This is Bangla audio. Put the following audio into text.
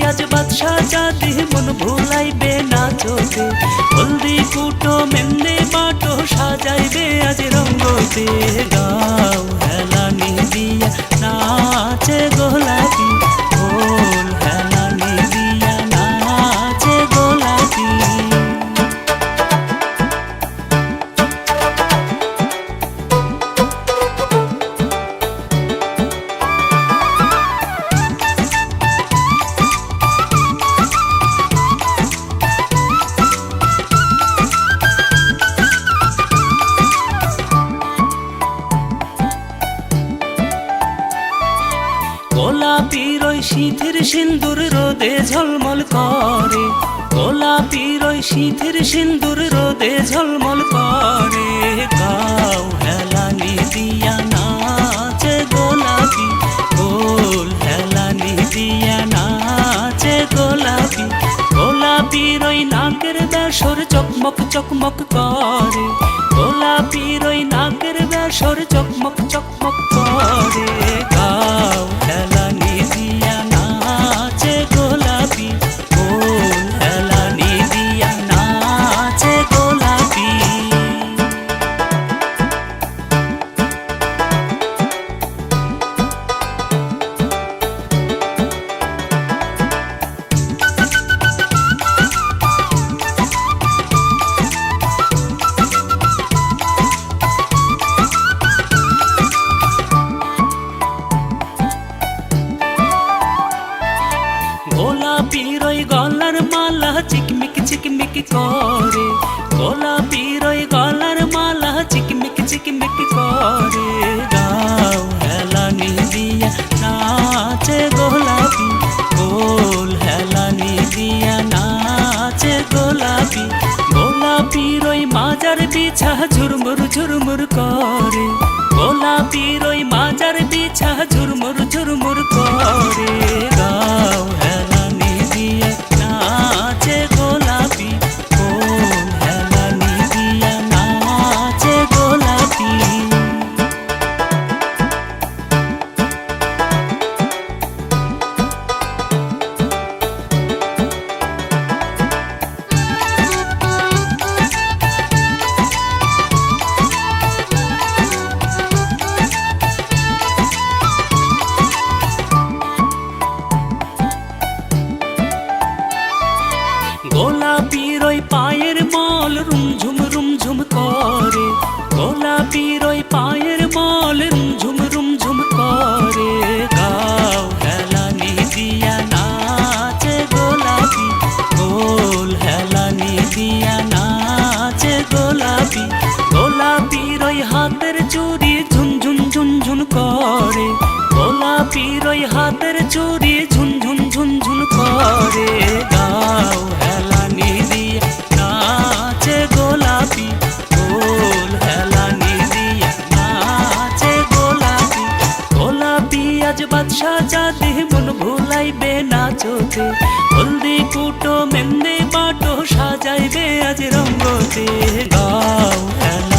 আজ বাদশা জাতি মন ভুলাইবে না চোখে হলদি কুটো মেন্দে বাটো সাজাইবে আজ রঙ্গতে গাও হেলানি দিয়া নাচে গোলাপি ঢোল হেলানি দিয়া নাচে গোলাপি গোলাপির ওই শীতের সিন্দুর রোদে ঝলমল করে গোলাপির ওই শীতের সিন্দুর রোদে ঝলমল করে গাও হেলানি দিয়া নাচে গোলাপি গোল হেলানি দিয়া নাচে গোলাপি গোলাপির ওই নাকের বেসর চকমক চকমক করে গোলাপির ওই নাকের বেসর চকমক চকমক করে গাও হেলানি দিয়া নাচে গোলাপি গোল হেলানি দিয়া নাচে গোলাপি গোলাপির ওই গলার মালা চিকমিক চিকমিক করে গোলাপির ওই গলার মালা চিকমিক চিকমিক করে গাও হেলানি দিয়া নাচে গোলাপি গোল হেলানি দিয়া নাচে গোলাপি গোলাপির ওই মাজার বিছা ঝুরমুর ঝুরমুর করে গোলাপির ওই মাজার বিছা ঝুরমুর ঝুরমুর করে গাও হেলানি দিয়া নাচে গোলাপি গোল হেলানি দিয়া নাচে গোলাপি গোলাপির ওই পায়ের মল রুমঝুম করে গোলাপির ওই পায়ের মল রুমঝুম করে গাও হেলানি দিয়া নাচে গোলাপি গোল হেলানি দিয়া নাচে গোলাপি গোলাপির ওই হাতের চুড়ি ঝুনঝুন ঝুনঝুন করে গোলাপির ওই হাতের চুড়ি ঝুনঝুন ঝুনঝুন করে গাও হেলানি দিয়া নাচে গোলাপি গোল হেলানি দিয়া নাচে গোলাপি গোলাপি আজ বাদশা জাতি মন ভুলাইবে না চোখে হলদি কুটো মেন্দে বাটো সাজাইবে আজ রঙ্গতে গাও হেলানি